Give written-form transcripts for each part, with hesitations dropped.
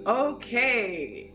Okay,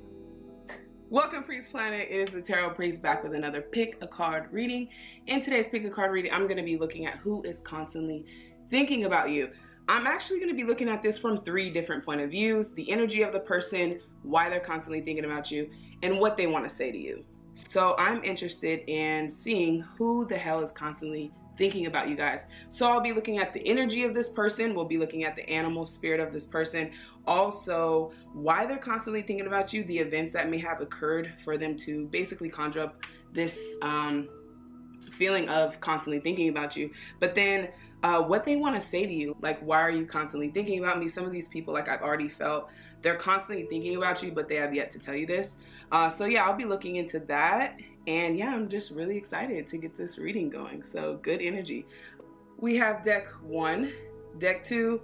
welcome Priest Planet. It is the Tarot Priest back with another pick a card reading. In today's pick a card reading, I'm going to be looking at who is constantly thinking about you. I'm actually going to be looking at this from 3 different point of views: the energy of the person, why they're constantly thinking about you, and what they want to say to you. So I'm interested in seeing who the hell is constantly thinking about you guys. So I'll be looking at the energy of this person. We'll be looking at the animal spirit of this person. Also, why they're constantly thinking about you, the events that may have occurred for them to basically conjure up this feeling of constantly thinking about you. But then what they want to say to you, like, why are you constantly thinking about me? Some of these people, like I've already felt, they're constantly thinking about you, but they have yet to tell you this. So yeah, I'll be looking into that. And yeah, I'm just really excited to get this reading going. So good energy. We have deck 1, deck 2,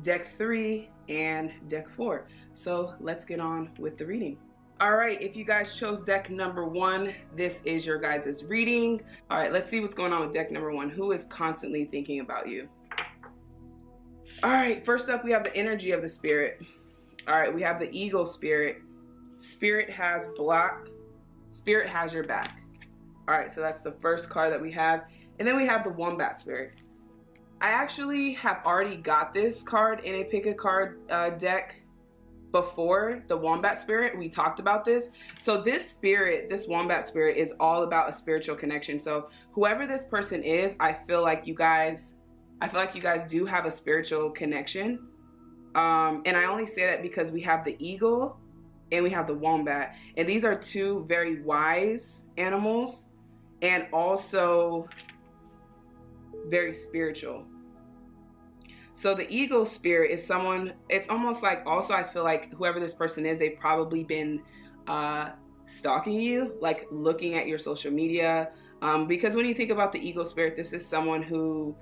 deck 3, and deck 4. So let's get on with the reading. All right, if you guys chose deck number 1, this is your guys' reading. All right, let's see what's going on with deck number 1. Who is constantly thinking about you? All right, first up, we have the energy of the spirit. All right, we have the eagle spirit. Spirit has blocked. Spirit has your back. All right, so that's the first card that we have. And then we have the wombat spirit. I actually have already got this card in a pick a card deck before the wombat spirit. We talked about this. So this spirit, this wombat spirit, is all about a spiritual connection. So whoever this person is, I feel like you guys do have a spiritual connection. And I only say that because we have the eagle and we have the wombat, and these are 2 very wise animals and also very spiritual. So the eagle spirit is someone, it's almost like, also I feel like whoever this person is, they've probably been stalking you, like looking at your social media, because when you think about the eagle spirit, this is someone who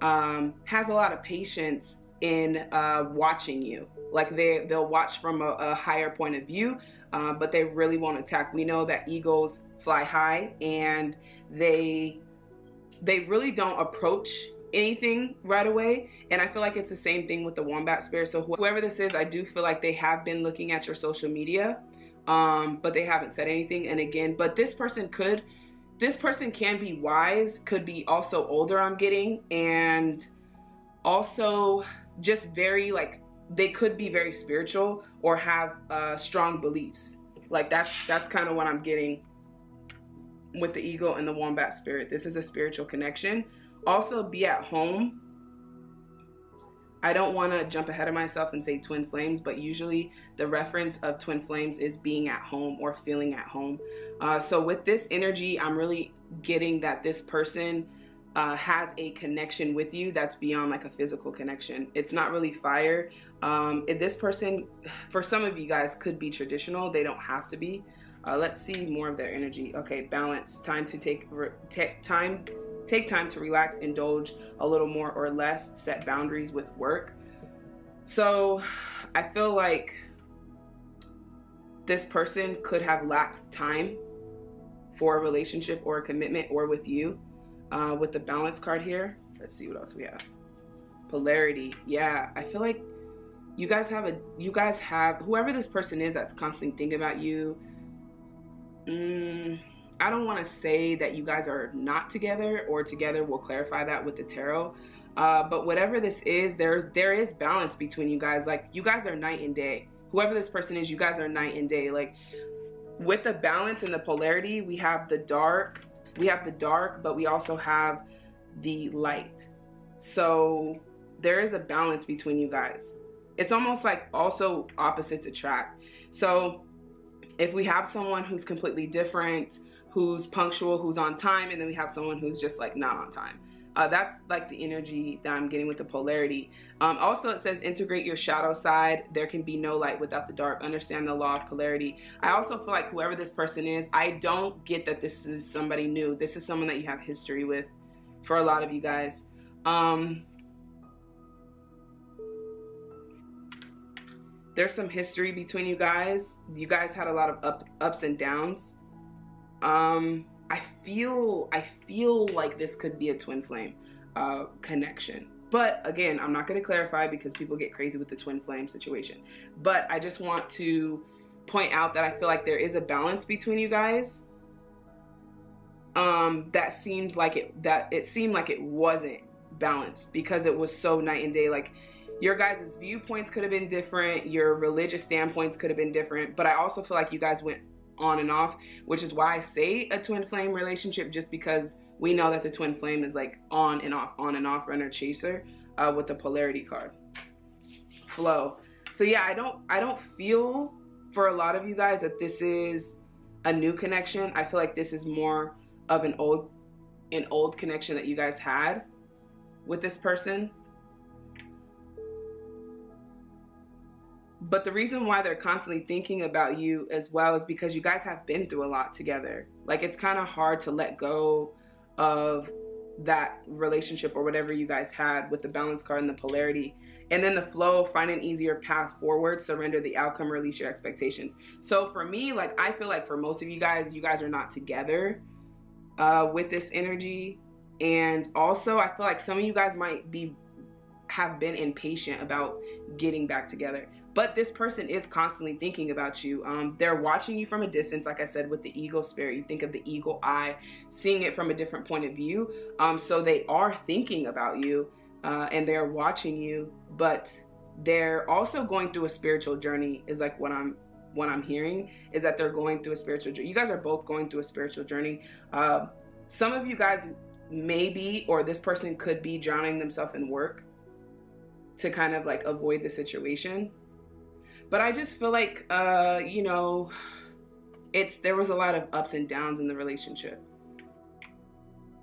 has a lot of patience in watching you. Like they'll watch from a higher point of view, but they really won't attack. We know that eagles fly high, and they really don't approach anything right away. And I feel like it's the same thing with the wombat spirit. So whoever this is, I do feel like they have been looking at your social media, but they haven't said anything. And again, but this person can be wise, could be also older, I'm getting, and also just very, like, they could be very spiritual or have strong beliefs. Like that's kind of what I'm getting with the eagle and the wombat spirit. This is a spiritual connection. Also, be at home. I don't want to jump ahead of myself and say twin flames, but usually the reference of twin flames is being at home or feeling at home. So with this energy, I'm really getting that this person has a connection with you that's beyond like a physical connection. It's not really fire. This person, for some of you guys, could be traditional. They don't have to be. Let's see more of their energy. Okay, balance. Time to take time to relax, indulge a little more or less, set boundaries with work. So I feel like this person could have lacked time for a relationship or a commitment, or with you. With the balance card here, let's see what else we have. Polarity. Yeah, I feel like you guys have whoever this person is that's constantly thinking about you. I don't want to say that you guys are not together or together. We'll clarify that with the tarot. But whatever this is, there is balance between you guys. Like, you guys are night and day. Whoever this person is, you guys are night and day. Like, with the balance and the polarity, we have the dark, but we also have the light. So there is a balance between you guys. It's almost like also opposites attract. So if we have someone who's completely different, who's punctual, who's on time, and then we have someone who's just like not on time. That's like the energy that I'm getting with the polarity. Also, it says integrate your shadow side. There can be no light without the dark. Understand the law of polarity. I also feel like whoever this person is, I don't get that this is somebody new. This is someone that you have history with for a lot of you guys. There's some history between you guys. You guys had a lot of ups and downs. I feel like this could be a twin flame connection. But again, I'm not going to clarify because people get crazy with the twin flame situation. But I just want to point out that I feel like there is a balance between you guys. That seemed like it seemed like it wasn't balanced because it was so night and day. Like, your guys' viewpoints could have been different, your religious standpoints could have been different, but I also feel like you guys went on and off, which is why I say a twin flame relationship, just because we know that the twin flame is like on and off, runner chaser, with the polarity card. Flow. So yeah, I don't feel for a lot of you guys that this is a new connection. I feel like this is more of an old connection that you guys had with this person. But the reason why they're constantly thinking about you as well is because you guys have been through a lot together. Like, it's kind of hard to let go of that relationship or whatever you guys had with the balance card and the polarity. And then the flow, find an easier path forward, surrender the outcome, release your expectations. So for me, like, I feel like for most of you guys are not together with this energy. And also I feel like some of you guys might have been impatient about getting back together. But this person is constantly thinking about you. They're watching you from a distance, like I said, with the eagle spirit. You think of the eagle eye, seeing it from a different point of view. So they are thinking about you, and they're watching you, but they're also going through a spiritual journey, is like what I'm hearing, is that they're going through a spiritual journey. You guys are both going through a spiritual journey. Some of you guys may be, or this person could be, drowning themselves in work to kind of like avoid the situation. But I just feel like, you know, there was a lot of ups and downs in the relationship,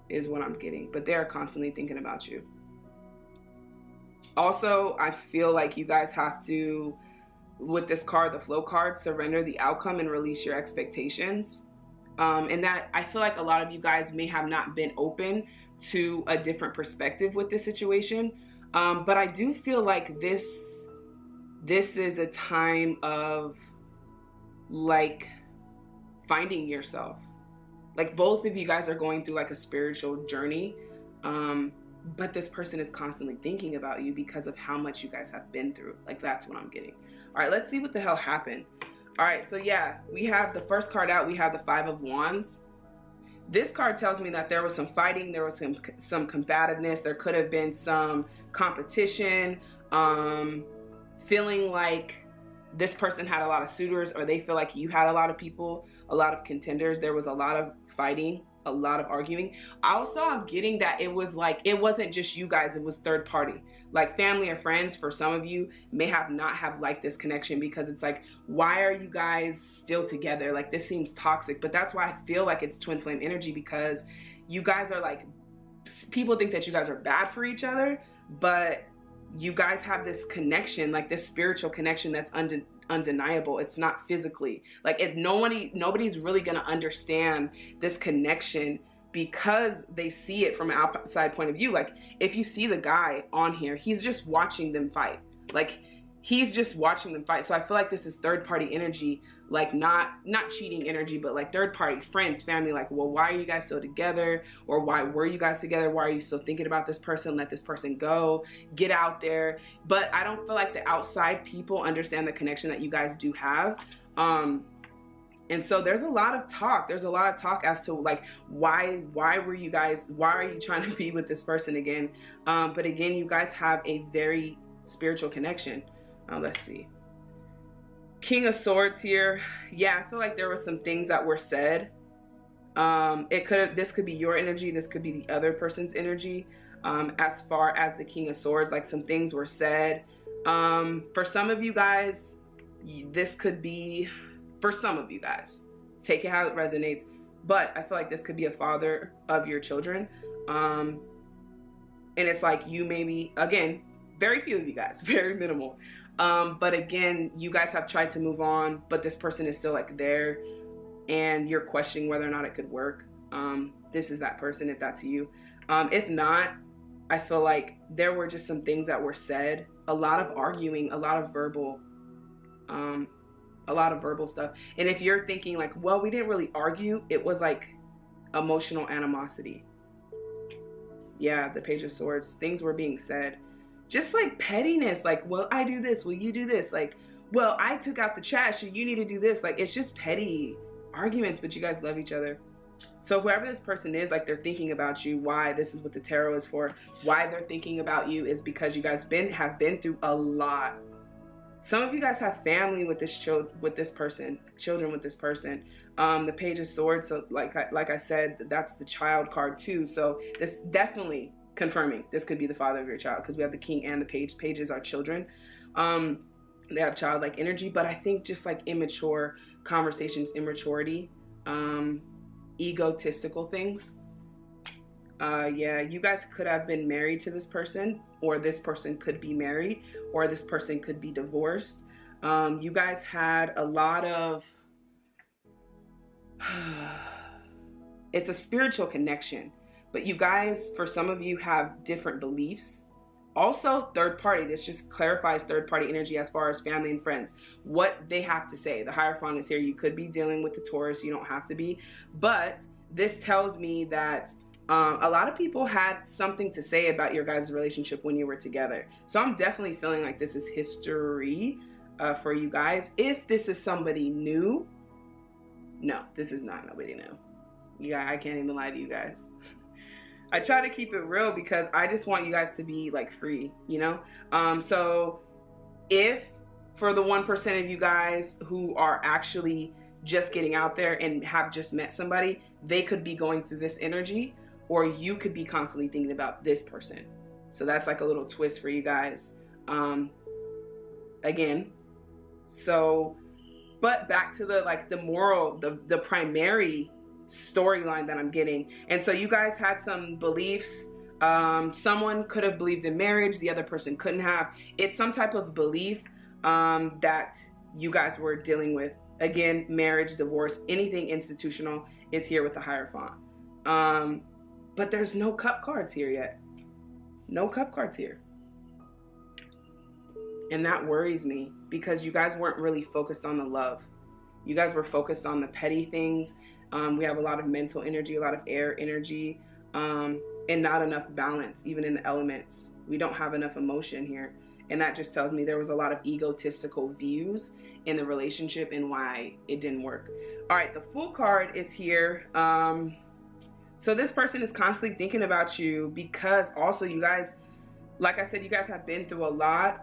is what I'm getting. But they are constantly thinking about you. Also, I feel like you guys have to, with this card, the flow card, surrender the outcome and release your expectations. And that, I feel like a lot of you guys may have not been open to a different perspective with this situation. But I do feel like this is a time of like finding yourself. Like, both of you guys are going through like a spiritual journey. But this person is constantly thinking about you because of how much you guys have been through. Like, that's what I'm getting. All right, let's see what the hell happened. All right, so yeah, we have the first card out. We have the Five of Wands. This card tells me that there was some fighting, there was some combativeness, there could have been some competition, feeling like this person had a lot of suitors, or they feel like you had a lot of people, a lot of contenders. There was a lot of fighting, a lot of arguing. Also, I'm getting that it was like, it wasn't just you guys, it was third party. Like, family or friends, for some of you, may not have liked this connection, because it's like, why are you guys still together? Like, this seems toxic. But that's why I feel like it's twin flame energy, because you guys are like, people think that you guys are bad for each other, but you guys have this connection, like this spiritual connection that's undeniable. It's not physically. Like, if nobody's really gonna understand this connection because they see it from an outside point of view. Like, if you see the guy on here, he's just watching them fight. Like, he's just watching them fight. So I feel like this is third party energy, like not cheating energy, but like third party, friends, family. Like, well, why are you guys still together? Or why were you guys together? Why are you still thinking about this person? Let this person go, get out there. But I don't feel like the outside people understand the connection that you guys do have. And so there's a lot of talk. There's a lot of talk as to like, why are you trying to be with this person again? But again, you guys have a very spiritual connection. Let's see. King of Swords here. Yeah, I feel like there were some things that were said. This could be your energy. This could be the other person's energy. As far as the King of Swords, like, some things were said. For some of you guys, this could be, for some of you guys, take it how it resonates. But I feel like this could be a father of your children. And it's like, you maybe, again, very few of you guys, very minimal. But again, you guys have tried to move on, but this person is still like there, and you're questioning whether or not it could work. This is that person, if that's you. If not, I feel like there were just some things that were said, a lot of arguing, a lot of verbal stuff. And if you're thinking like, well, we didn't really argue, it was like emotional animosity. Yeah, the Page of Swords. Things were being said. Just like pettiness, like, well, I do this, will you do this? Like, well, I took out the trash, so you need to do this. Like, it's just petty arguments, but you guys love each other. So whoever this person is, like, they're thinking about you. Why? This is what the tarot is for. Why they're thinking about you is because you guys have been through a lot. Some of you guys have family with this person, children with this person. The Page of Swords, so like I said, that's the child card too. So this definitely confirming this could be the father of your child, because we have the King and the Page. Pages are children. They have childlike energy, but I think just like immature conversations, immaturity, egotistical things. Yeah, you guys could have been married to this person, or this person could be married, or this person could be divorced. You guys had a lot of, it's a spiritual connection, but you guys, for some of you, have different beliefs. Also, third party, this just clarifies third party energy as far as family and friends, what they have to say. The Hierophant is here. You could be dealing with the Taurus, you don't have to be, but this tells me that a lot of people had something to say about your guys' relationship when you were together. So I'm definitely feeling like this is history for you guys. If this is somebody new, no, this is not nobody new. Yeah, I can't even lie to you guys. I try to keep it real because I just want you guys to be like free, you know? So if for the 1% of you guys who are actually just getting out there and have just met somebody, they could be going through this energy, or you could be constantly thinking about this person. So that's like a little twist for you guys. Again, so, but back to the moral, the primary storyline that I'm getting. And so you guys had some beliefs. Someone could have believed in marriage, the other person couldn't have. It's some type of belief that you guys were dealing with. Again, marriage, divorce, anything institutional is here with the Hierophant. But there's no cup cards here yet. No cup cards here. And that worries me because you guys weren't really focused on the love. You guys were focused on the petty things. We have a lot of mental energy, a lot of air energy, and not enough balance, even in the elements. We don't have enough emotion here. And that just tells me there was a lot of egotistical views in the relationship and why it didn't work. All right, the Fool card is here. So this person is constantly thinking about you because also you guys, like I said, you guys have been through a lot.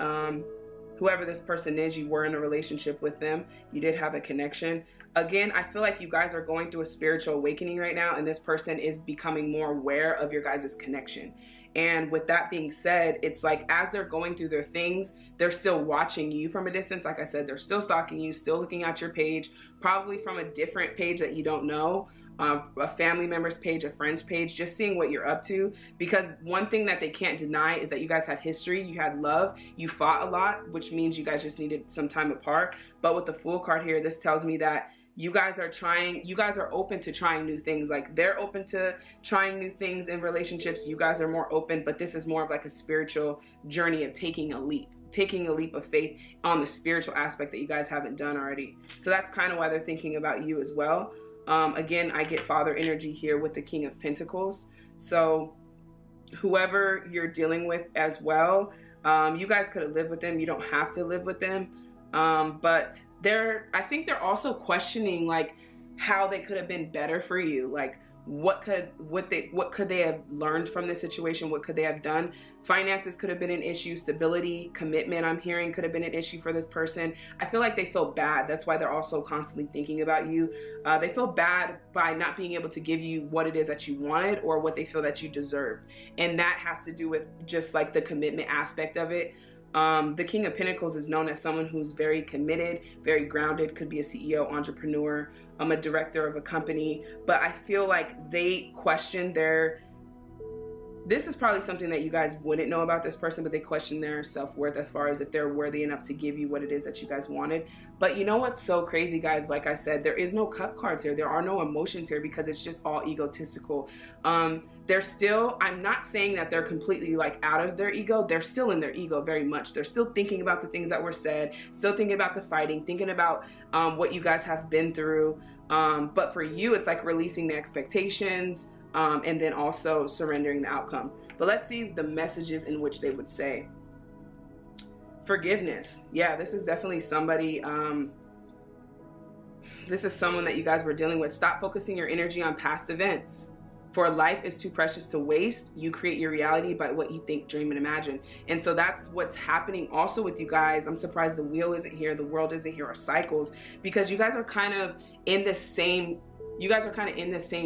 Whoever this person is, you were in a relationship with them. You did have a connection. Again, I feel like you guys are going through a spiritual awakening right now, and this person is becoming more aware of your guys' connection. And with that being said, it's like as they're going through their things, they're still watching you from a distance. Like I said, they're still stalking you, still looking at your page, probably from a different page that you don't know. A family member's page, a friend's page, just seeing what you're up to. Because one thing that they can't deny is that you guys had history, you had love, you fought a lot, which means you guys just needed some time apart. But with the Fool card here, this tells me that you guys are open to trying new things. Like they're open to trying new things in relationships. You guys are more open, but this is more of like a spiritual journey of taking a leap of faith on the spiritual aspect that you guys haven't done already. So that's kind of why they're thinking about you as well. Again, I get father energy here with the King of Pentacles. So whoever you're dealing with as well, you guys could have lived with them. You don't have to live with them. But I think they're also questioning like how they could have been better for you. Like what could they have learned from this situation? What could they have done? Finances could have been an issue. Stability, commitment, I'm hearing, could have been an issue for this person. I feel like they feel bad. That's why they're also constantly thinking about you. They feel bad by not being able to give you what it is that you wanted or what they feel that you deserve. And that has to do with just like the commitment aspect of it. The King of Pentacles is known as someone who's very committed, very grounded, could be a CEO, entrepreneur, a director of a company, but I feel like they question this is probably something that you guys wouldn't know about this person, but they question their self-worth as far as if they're worthy enough to give you what it is that you guys wanted. But you know what's so crazy, guys? Like I said, there is no cup cards here. There are no emotions here because it's just all egotistical. They're still, I'm not saying that they're completely like out of their ego. They're still in their ego very much. They're still thinking about the things that were said, still thinking about the fighting, thinking about what you guys have been through. But for you, it's like releasing the expectations, and then also surrendering the outcome. But let's see the messages in which they would say. Forgiveness. Yeah, this is definitely somebody, this is someone that you guys were dealing with. Stop focusing your energy on past events. For life is too precious to waste. You create your reality by what you think, dream, and imagine. And so that's what's happening also with you guys. I'm surprised the wheel isn't here, the world isn't here, or cycles, because you guys are kind of in this same,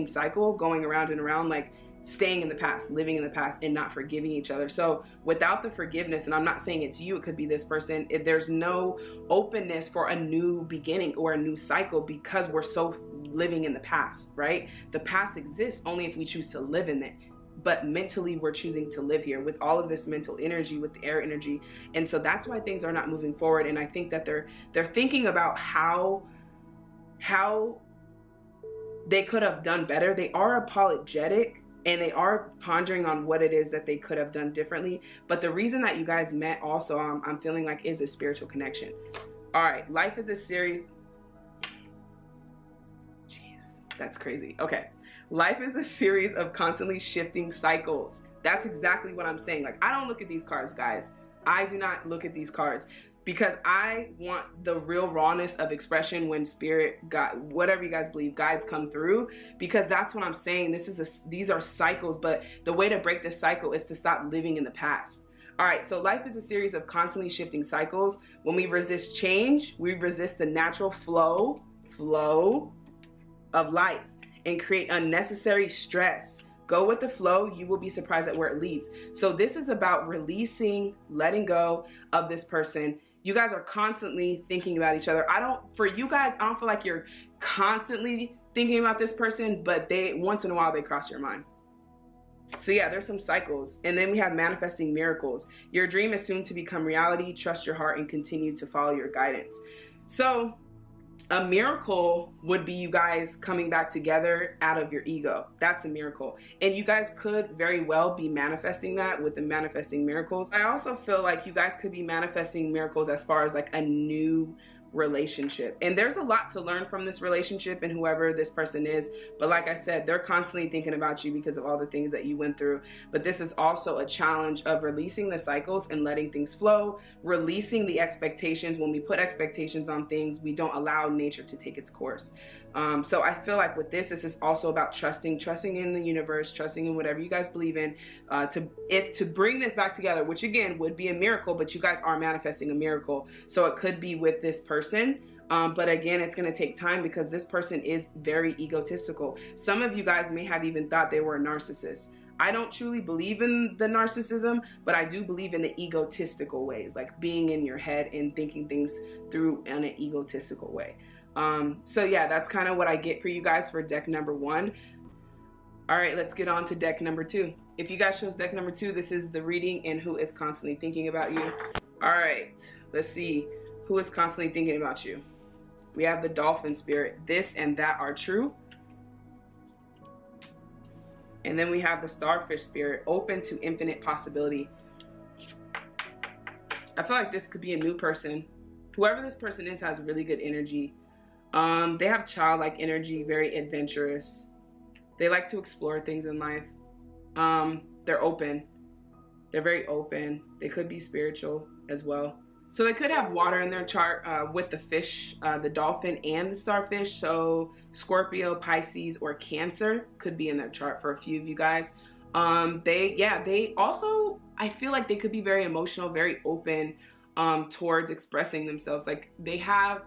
cycle, going around and around, like staying in the past, living in the past, and not forgiving each other. So without the forgiveness, and I'm not saying it's you, it could be this person, if there's no openness for a new beginning or a new cycle, because we're so living in the past, right? The past exists only if we choose to live in it. But mentally, we're choosing to live here with all of this mental energy, with the air energy. And so that's why things are not moving forward. And I think that they're thinking about how they could have done better. They are apologetic, and they are pondering on what it is that they could have done differently. But the reason that you guys met also, I'm feeling like, is a spiritual connection. All right, life is a series. Jeez, that's crazy. Okay, life is a series of constantly shifting cycles. That's exactly what I'm saying. Like, I don't look at these cards, guys. I do not look at these cards, because I want the real rawness of expression when spirit, God, whatever you guys believe, guides come through, because that's what I'm saying. These are cycles, but the way to break this cycle is to stop living in the past. All right, so life is a series of constantly shifting cycles. When we resist change, we resist the natural flow of life and create unnecessary stress. Go with the flow, you will be surprised at where it leads. So this is about releasing, letting go of this person. You guys are constantly thinking about each other. For you guys, I don't feel like you're constantly thinking about this person, but once in a while they cross your mind. So yeah, there's some cycles. And then we have manifesting miracles. Your dream is soon to become reality. Trust your heart and continue to follow your guidance. So a miracle would be you guys coming back together out of your ego. That's a miracle. And you guys could very well be manifesting that with the manifesting miracles. I also feel like you guys could be manifesting miracles as far as like a new relationship. And there's a lot to learn from this relationship and whoever this person is. But like I said, they're constantly thinking about you because of all the things that you went through. But this is also a challenge of releasing the cycles and letting things flow, releasing the expectations. When we put expectations on things, we don't allow nature to take its course. So I feel like with this is also about trusting in the universe, trusting in whatever you guys believe in, to bring this back together, which again would be a miracle, but you guys are manifesting a miracle. So it could be with this person. But again, it's going to take time because this person is very egotistical. Some of you guys may have even thought they were a narcissist. I don't truly believe in the narcissism, but I do believe in the egotistical ways, like being in your head and thinking things through in an egotistical way. So yeah, that's kind of what I get for you guys for deck number 1. All right, let's get on to deck number 2. If you guys chose deck number 2, this is the reading and who is constantly thinking about you. All right, let's see who is constantly thinking about you. We have the dolphin spirit. This and that are true. And then we have the starfish spirit, open to infinite possibility. I feel like this could be a new person. Whoever this person is has really good energy. They have childlike energy, very adventurous. They like to explore things in life. They're open. They're very open. They could be spiritual as well. So they could have water in their chart with the fish, the dolphin and the starfish. So Scorpio, Pisces, or Cancer could be in their chart for a few of you guys. They also, I feel like they could be very emotional, very open towards expressing themselves. Like they have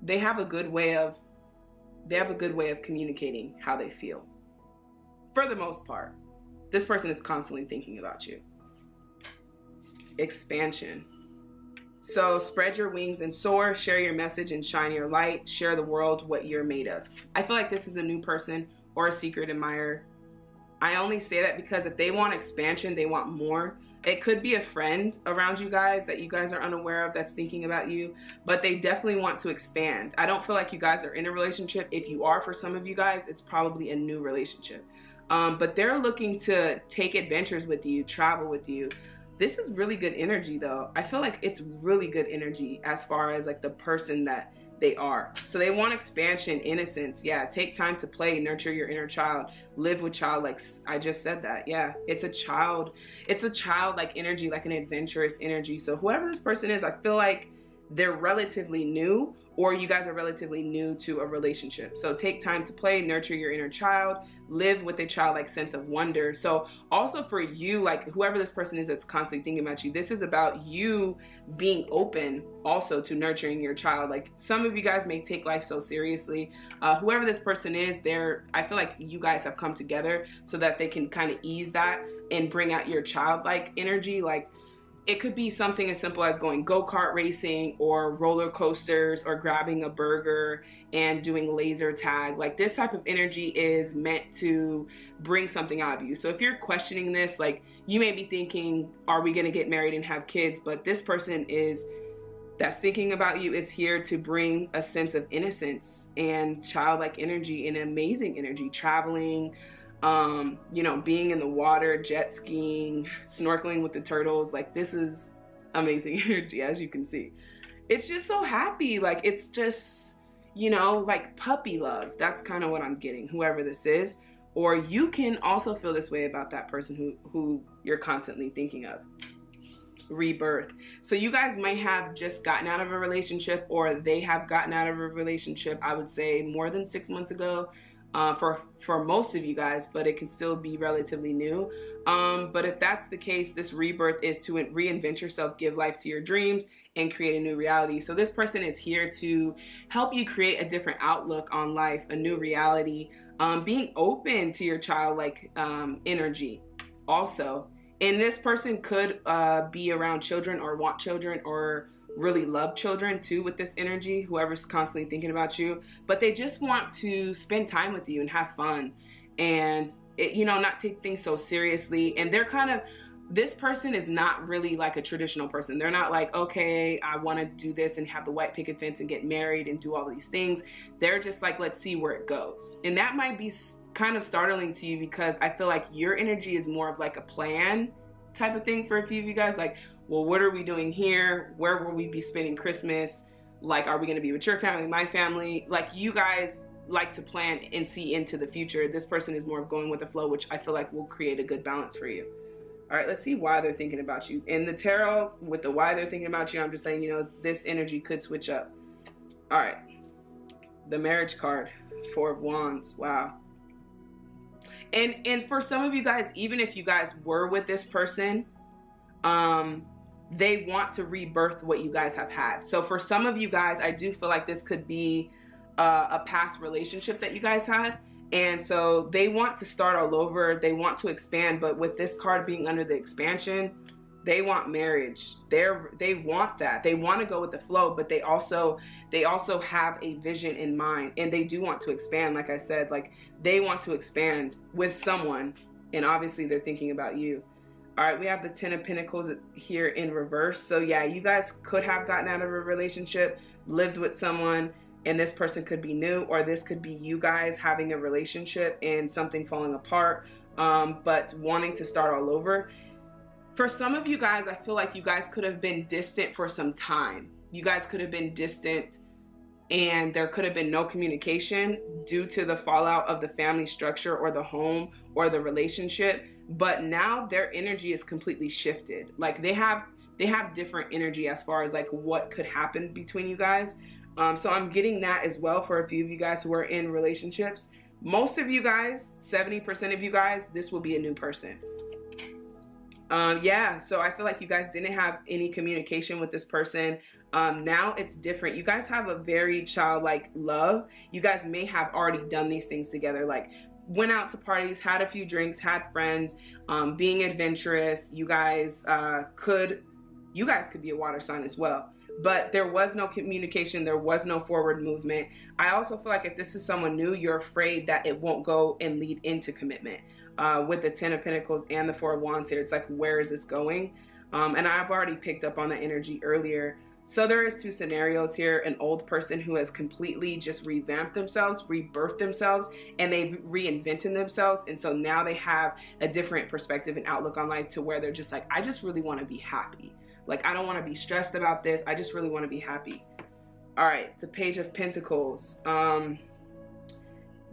a good way of communicating how they feel. For the most part, this person is constantly thinking about you. Expansion. So spread your wings and soar, share your message and shine your light, share the world what you're made of. I feel like this is a new person or a secret admirer. I only say that because if they want expansion, they want more. It could be a friend around you guys that you guys are unaware of that's thinking about you, but they definitely want to expand. I don't feel like you guys are in a relationship. If you are, for some of you guys, it's probably a new relationship. But they're looking to take adventures with you, travel with you. This is really good energy though. I feel like it's really good energy as far as like the person that they are. So they want expansion, innocence. Yeah, take time to play, nurture your inner child, live with child, like I just said that. Yeah, it's a childlike energy, like an adventurous energy. So whoever this person is, I feel like they're relatively new, or you guys are relatively new to a relationship. So take time to play, nurture your inner child, live with a childlike sense of wonder. So also for you, like whoever this person is that's constantly thinking about you, this is about you being open also to nurturing your child. Like some of you guys may take life so seriously. Whoever this person is, I feel like you guys have come together so that they can kind of ease that and bring out your childlike energy. Like it could be something as simple as going go-kart racing or roller coasters or grabbing a burger and doing laser tag. Like this type of energy is meant to bring something out of you. So if you're questioning this, like you may be thinking, are we gonna get married and have kids? But this person that's thinking about you is here to bring a sense of innocence and childlike energy and amazing energy, traveling, you know, being in the water, jet skiing, snorkeling with the turtles. Like this is amazing energy, as you can see. It's just so happy. Like it's just, you know, like puppy love. That's kind of what I'm getting, whoever this is. Or you can also feel this way about that person who you're constantly thinking of. Rebirth. So you guys might have just gotten out of a relationship, or they have gotten out of a relationship, I would say more than 6 months ago. For most of you guys, but it can still be relatively new. But if that's the case, this rebirth is to reinvent yourself, give life to your dreams, and create a new reality. So this person is here to help you create a different outlook on life, a new reality, being open to your childlike energy also. And this person could be around children or want children or really love children too with this energy, whoever's constantly thinking about you, but they just want to spend time with you and have fun and you know, not take things so seriously. And they're kind of, this person is not really like a traditional person. They're not like, okay, I want to do this and have the white picket fence and get married and do all these things. They're just like, let's see where it goes. And that might be kind of startling to you, because I feel like your energy is more of like a plan type of thing for a few of you guys. Like, well, what are we doing here? Where will we be spending Christmas? Like, are we going to be with your family, my family? Like, you guys like to plan and see into the future. This person is more of going with the flow, which I feel like will create a good balance for you. All right, let's see why they're thinking about you. In the tarot, with the why they're thinking about you, I'm just saying, you know, this energy could switch up. All right, the marriage card, 4 of Wands. Wow. And for some of you guys, even if you guys were with this person, they want to rebirth what you guys have had. So for some of you guys, I do feel like this could be a past relationship that you guys had. And so they want to start all over. They want to expand. But with this card being under the expansion, they want marriage. They want that. They want to go with the flow, but they also have a vision in mind, and they do want to expand. Like I said, like they want to expand with someone, and obviously they're thinking about you. All right, we have the 10 of Pentacles here in reverse. So yeah, you guys could have gotten out of a relationship, lived with someone, and this person could be new, or this could be you guys having a relationship and something falling apart, but wanting to start all over. For some of you guys, I feel like you guys could have been distant for some time. You guys could have been distant, and there could have been no communication due to the fallout of the family structure or the home or the relationship. But now their energy is completely shifted. Like they have different energy as far as like what could happen between you guys. So I'm getting that as well for a few of you guys who are in relationships. Most of you guys, 70% of you guys, this will be a new person. Yeah, so I feel like you guys didn't have any communication with this person. Now it's different. You guys have a very childlike love. You guys may have already done these things together, like went out to parties, had a few drinks, had friends, being adventurous. You guys could be a water sign as well. But there was no communication, there was no forward movement. I also feel like if this is someone new, you're afraid that it won't go and lead into commitment. With the 10 of Pentacles and the 4 of Wands here, it's like, where is this going? And I've already picked up on that energy earlier. So there is 2 scenarios here. An old person who has completely just revamped themselves, rebirthed themselves, and they've reinvented themselves. And so now they have a different perspective and outlook on life, to where they're just like, I just really want to be happy. Like, I don't want to be stressed about this. I just really want to be happy. All right, the Page of Pentacles.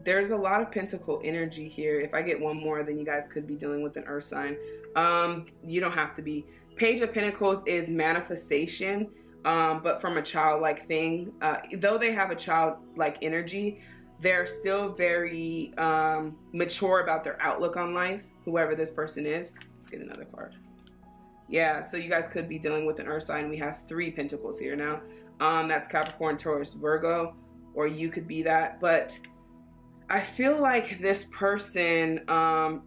There's a lot of pentacle energy here. If I get one more, then you guys could be dealing with an earth sign. You don't have to be. Page of Pentacles is manifestation, but from a childlike thing. Though they have a childlike energy, they're still very mature about their outlook on life, whoever this person is. Let's get another card. Yeah, so you guys could be dealing with an earth sign. We have 3 pentacles here now. That's Capricorn, Taurus, Virgo, or you could be that. But I feel like this person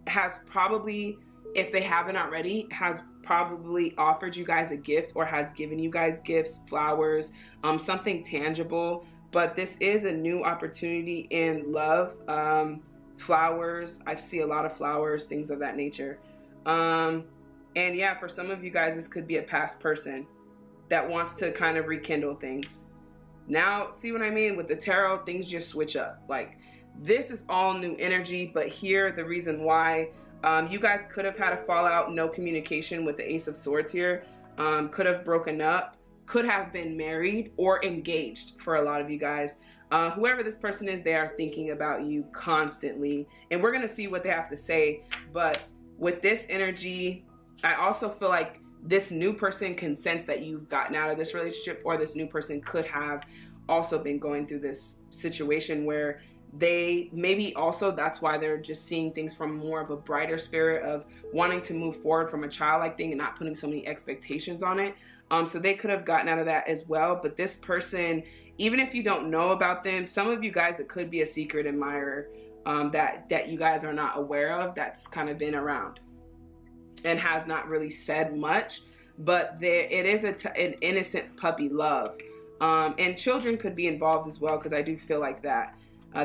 has probably, if they haven't already, has probably offered you guys a gift or has given you guys gifts, flowers, something tangible. But this is a new opportunity in love. Flowers, I see a lot of flowers, things of that nature. And yeah, for some of you guys, this could be a past person that wants to kind of rekindle things. Now, see what I mean? With the tarot, things just switch up. Like, this is all new energy, but here, the reason why, you guys could have had a fallout, no communication with the Ace of Swords here, could have broken up, could have been married or engaged for a lot of you guys. Whoever this person is, they are thinking about you constantly, and we're gonna see what they have to say. But with this energy, I also feel like this new person can sense that you've gotten out of this relationship, or this new person could have also been going through this situation where they maybe also, that's why they're just seeing things from more of a brighter spirit of wanting to move forward from a childlike thing and not putting so many expectations on it. So they could have gotten out of that as well. But this person, even if you don't know about them, some of you guys, it could be a secret admirer that you guys are not aware of, that's kind of been around and has not really said much. But it is an innocent puppy love. And children could be involved as well, because I do feel like that.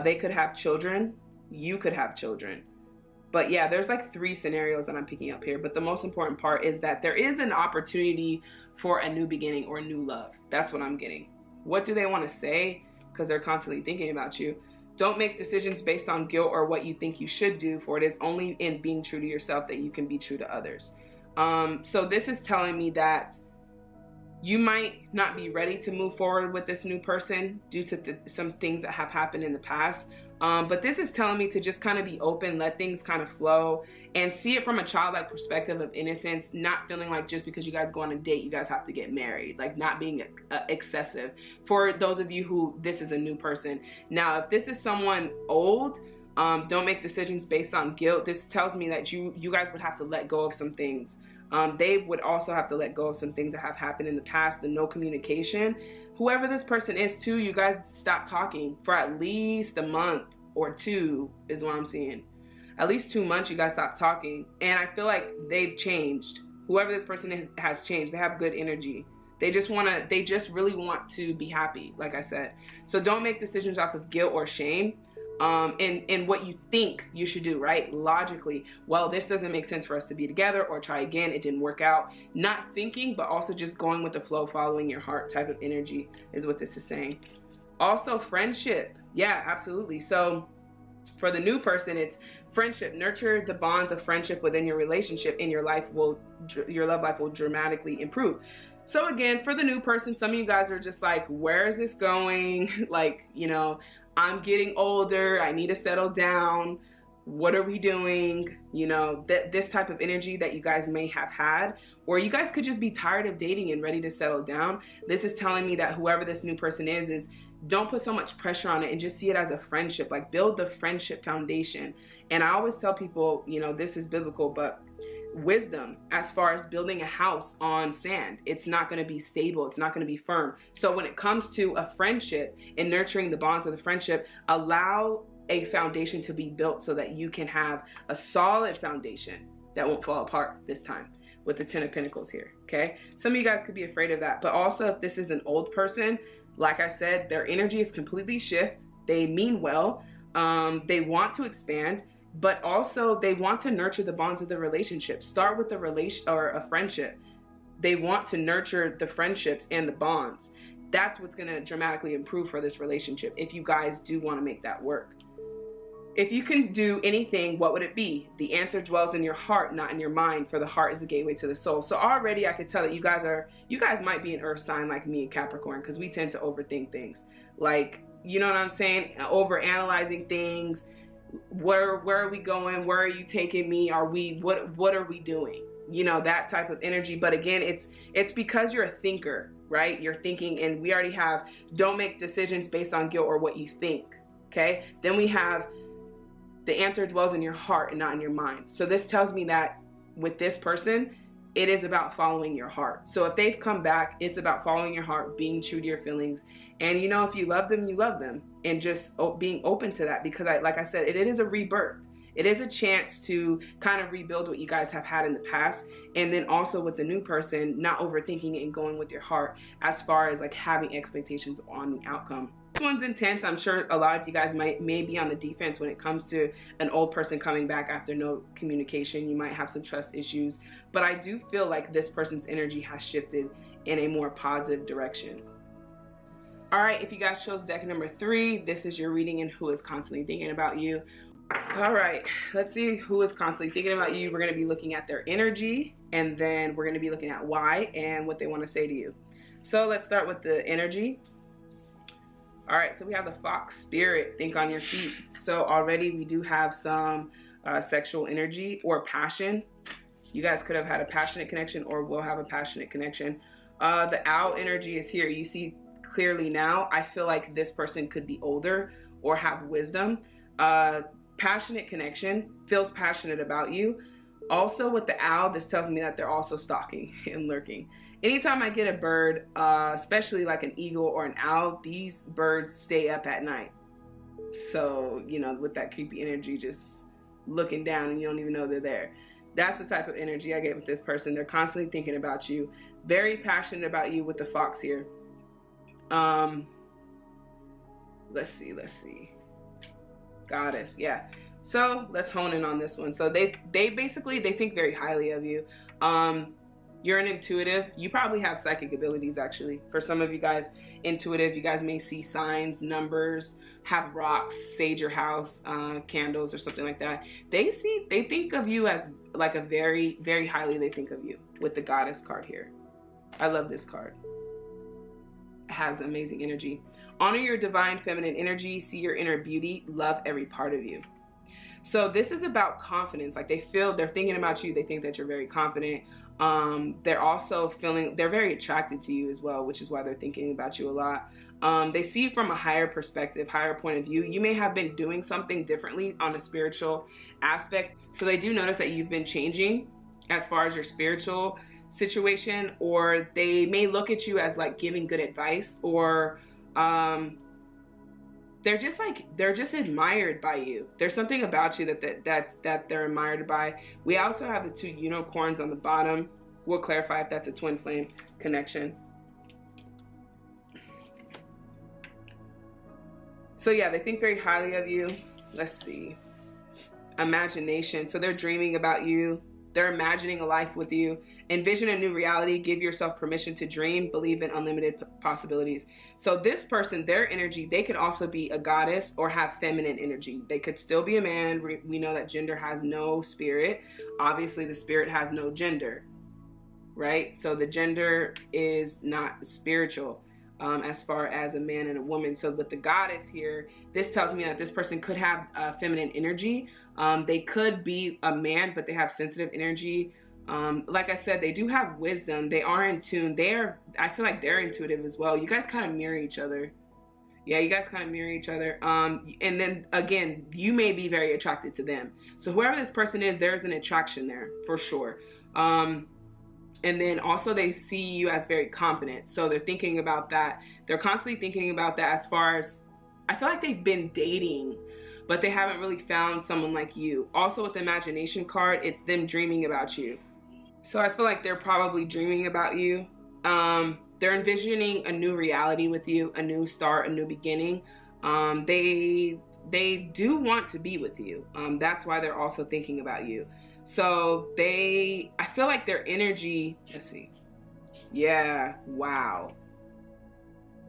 They could have children, you could have children. But yeah, there's like 3 scenarios that I'm picking up here. But the most important part is that there is an opportunity for a new beginning or new love. That's what I'm getting. What do they want to say? Because they're constantly thinking about you. Don't make decisions based on guilt or what you think you should do, for it is only in being true to yourself that you can be true to others. So this is telling me that you might not be ready to move forward with this new person due to some things that have happened in the past. But this is telling me to just kind of be open, let things kind of flow, and see it from a childlike perspective of innocence, not feeling like just because you guys go on a date, you guys have to get married, like not being excessive. For those of you who this is a new person. Now, if this is someone old, don't make decisions based on guilt. This tells me that you guys would have to let go of some things. They would also have to let go of some things that have happened in the past, the no communication. Whoever this person is too, you guys stop talking for at least a month or 2 is what I'm seeing. At least 2 months you guys stop talking. And I feel like they've changed. Whoever this person has changed. They have good energy. They just really want to be happy, like I said. So don't make decisions off of guilt or shame. And what you think you should do, right? Logically, well, this doesn't make sense for us to be together, or try again, it didn't work out. Not thinking, but also just going with the flow, following your heart type of energy is what this is saying. Also, friendship. Yeah, absolutely. So for the new person, it's friendship. Nurture the bonds of friendship within your relationship, and your love life will dramatically improve. So again, for the new person, some of you guys are just like, where is this going? Like, you know, I'm getting older, I need to settle down, what are we doing? You know, this type of energy that you guys may have had, or you guys could just be tired of dating and ready to settle down. This is telling me that whoever this new person is don't put so much pressure on it, and just see it as a friendship. Like, build the friendship foundation. And I always tell people, you know, this is biblical, but wisdom as far as building a house on sand, it's not going to be stable, it's not going to be firm. So when it comes to a friendship and nurturing the bonds of the friendship, allow a foundation to be built so that you can have a solid foundation that won't fall apart this time, with the 10 of Pentacles here. Okay, some of you guys could be afraid of that. But also, if this is an old person, like I said, their energy is completely shift. They mean well, they want to expand, but also they want to nurture the bonds of the relationship. Start with a relation or a friendship. They want to nurture the friendships and the bonds. That's what's going to dramatically improve for this relationship, if you guys do want to make that work. If you can do anything, what would it be? The answer dwells in your heart, not in your mind, for the heart is the gateway to the soul. So already I could tell that you guys might be an earth sign like me and Capricorn, because we tend to overthink things. Like, you know what I'm saying? Over analyzing things. Where are we going? Where are you taking me? What are we doing? You know, that type of energy. But again, it's because you're a thinker, right? You're thinking, and we already have, don't make decisions based on guilt or what you think. Okay. Then we have, the answer dwells in your heart and not in your mind. So this tells me that with this person, it is about following your heart. So if they've come back, it's about following your heart, being true to your feelings. And you know, if you love them, you love them. And just being open to that, because like I said, it is a rebirth. It is a chance to kind of rebuild what you guys have had in the past. And then also with the new person, not overthinking it and going with your heart as far as like having expectations on the outcome. This one's intense. I'm sure a lot of you guys may be on the defense when it comes to an old person coming back after no communication. You might have some trust issues, but I do feel like this person's energy has shifted in a more positive direction. All right, if you guys chose deck number 3, this is your reading and who is constantly thinking about you. All right, let's see who is constantly thinking about you. We're going to be looking at their energy, and then we're going to be looking at why and what they want to say to you. So let's start with the energy. All right, so we have the fox spirit, think on your feet. So already we do have some sexual energy or passion. You guys could have had a passionate connection or will have a passionate connection. The owl energy is here. You see clearly now. I feel like this person could be older or have wisdom. Passionate connection, feels passionate about you. Also with the owl, this tells me that they're also stalking and lurking. Anytime I get a bird, especially like an eagle or an owl, these birds stay up at night. So, you know, with that creepy energy, just looking down and you don't even know they're there. That's the type of energy I get with this person. They're constantly thinking about you, very passionate about you with the fox here. Let's see. Goddess, yeah. So let's hone in on this one. So they basically think very highly of you. You're an intuitive. You probably have psychic abilities, actually. For some of you guys, intuitive. You guys may see signs, numbers, have rocks, sage your house, candles or something like that. They think of you as like a very, very highly they think of you with the goddess card here. I love this card. It has amazing energy. Honor your divine feminine energy, see your inner beauty, love every part of you. So this is about confidence. Like they're thinking about you. They think that you're very confident. They're also they're very attracted to you as well, which is why they're thinking about you a lot. They see you from a higher perspective, higher point of view. You may have been doing something differently on a spiritual aspect. So they do notice that you've been changing as far as your spiritual situation, or they may look at you as like giving good advice, or they're just admired by you. There's something about you that they're admired by. We also have the 2 unicorns on the bottom. We'll clarify if that's a twin flame connection. So yeah, they think very highly of you. Let's see. Imagination. So they're dreaming about you. They're imagining a life with you. Envision a new reality. Give yourself permission to dream. Believe in unlimited possibilities. So this person, their energy, they could also be a goddess or have feminine energy. They could still be a man. We know that gender has no spirit. Obviously, the spirit has no gender, right? So the gender is not spiritual as far as a man and a woman. So with the goddess here, this tells me that this person could have feminine energy. They could be a man, but they have sensitive energy. Like I said, they do have wisdom. They are in tune. I feel like they're intuitive as well. You guys kind of mirror each other. Yeah, you guys kind of mirror each other. And then again, you may be very attracted to them. So whoever this person is, there's an attraction there for sure. And then also they see you as very confident. So they're thinking about that. They're constantly thinking about that as far as, I feel like they've been dating, but they haven't really found someone like you. Also with the imagination card, it's them dreaming about you. So I feel like they're probably dreaming about you. They're envisioning a new reality with you, a new start, a new beginning. They do want to be with you. That's why they're also thinking about you. So I feel like their energy, let's see. Yeah, wow.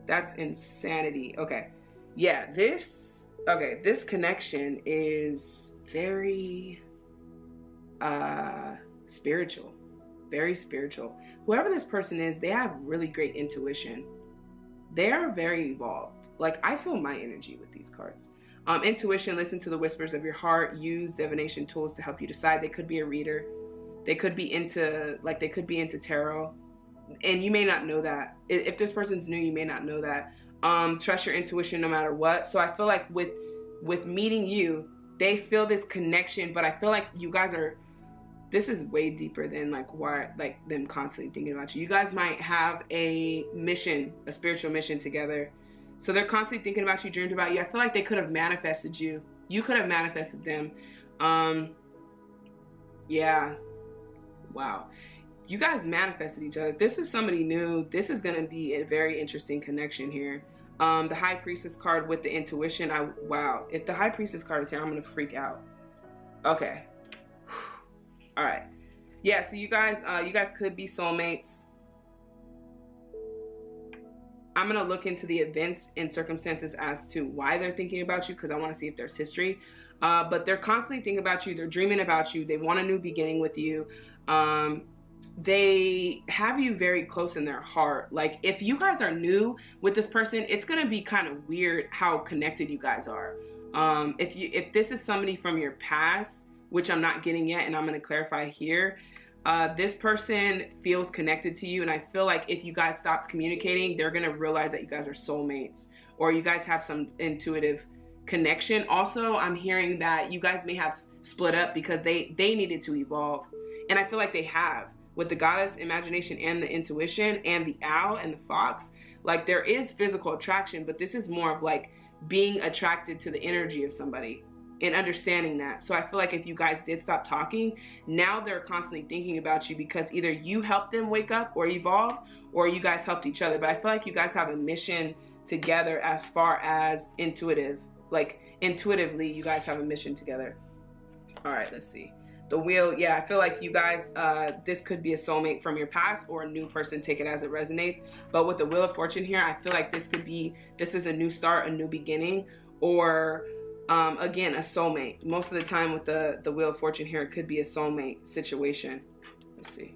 That's insanity. Okay. Yeah, this Okay, this connection is very spiritual. Very spiritual. Whoever this person is, they have really great intuition. They are very evolved. Like, I feel my energy with these cards. Intuition, listen to the whispers of your heart, use divination tools to help you decide. They could be a reader. They could be into, like, they could be into tarot. And you may not know that. If this person's new, you may not know that. Trust your intuition no matter what. So I feel like with meeting you, they feel this connection, but I feel like you guys are, this is way deeper than like why, like them constantly thinking about you. You guys might have a mission, a spiritual mission together. So they're constantly thinking about you, dreamed about you. I feel like they could have manifested you. You could have manifested them. Yeah. Wow. You guys manifested each other. This is somebody new. This is going to be a very interesting connection here. The High Priestess card with the intuition. Wow. If the High Priestess card is here, I'm going to freak out. Okay. All right. Yeah, so you guys could be soulmates. I'm going to look into the events and circumstances as to why they're thinking about you, because I want to see if there's history. But they're constantly thinking about you. They're dreaming about you. They want a new beginning with you. They have you very close in their heart. Like, if you guys are new with this person, it's going to be kind of weird how connected you guys are. If this is somebody from your past, which I'm not getting yet, and I'm going to clarify here, this person feels connected to you, and I feel like if you guys stopped communicating, they're going to realize that you guys are soulmates, or you guys have some intuitive connection. Also, I'm hearing that you guys may have split up because they needed to evolve, and I feel like they have, with the goddess, imagination, and the intuition, and the owl and the fox. Like, there is physical attraction, but this is more of like being attracted to the energy of somebody and understanding that. So I feel like if you guys did stop talking, now they're constantly thinking about you because either you helped them wake up or evolve, or you guys helped each other. But I feel like you guys have a mission together as far as intuitive, like intuitively you guys have a mission together. All right, let's see. The wheel, yeah, I feel like you guys, this could be a soulmate from your past or a new person, take it as it resonates. But with the Wheel of Fortune here, I feel like this is a new start, a new beginning, or again, a soulmate. Most of the time with the Wheel of Fortune here, it could be a soulmate situation. Let's see.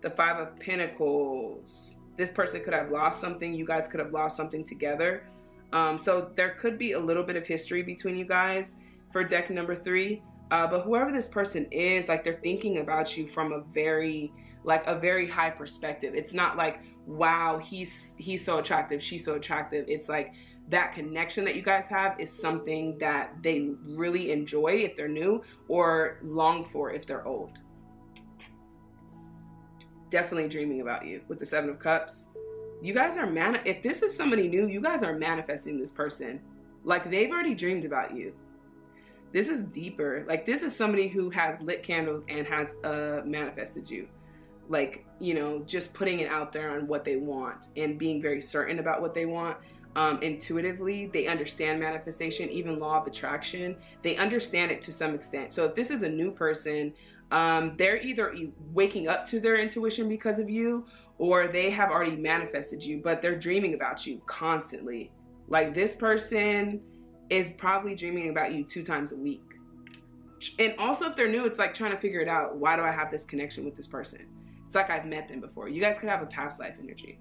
The Five of Pentacles. This person could have lost something. You guys could have lost something together. So there could be a little bit of history between you guys for deck number 3. But whoever this person is, like, they're thinking about you from a very high perspective. It's not like, wow, he's so attractive, she's so attractive. It's like that connection that you guys have is something that they really enjoy if they're new, or long for if they're old. Definitely dreaming about you with the Seven of Cups. You guys are if this is somebody new, you guys are manifesting this person. Like, they've already dreamed about you. This is deeper. Like, this is somebody who has lit candles and has manifested you. Like, you know, just putting it out there on what they want and being very certain about what they want. Intuitively, they understand manifestation, even law of attraction. They understand it to some extent. So if this is a new person, they're either waking up to their intuition because of you, or they have already manifested you, but they're dreaming about you constantly. Like, this person is probably dreaming about you 2 times a week. And also, if they're new, it's like trying to figure it out. Why do I have this connection with this person? It's like I've met them before. You guys could have a past life energy.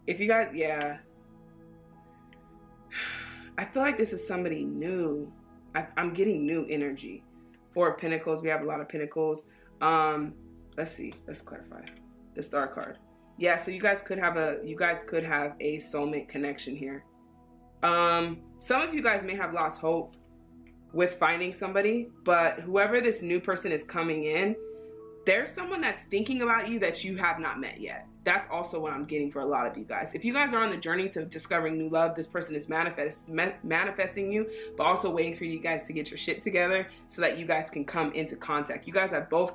If you guys, yeah. I feel like this is somebody new. I'm getting new energy. 4 of Pentacles. We have a lot of Pentacles. Let's see. Let's clarify. The Star card. Yeah, so you guys could have a soulmate connection here. Some of you guys may have lost hope with finding somebody, but whoever this new person is coming in, there's someone that's thinking about you that you have not met yet. That's also what I'm getting for a lot of you guys. If you guys are on the journey to discovering new love, this person is manifesting you, but also waiting for you guys to get your shit together so that you guys can come into contact. You guys have both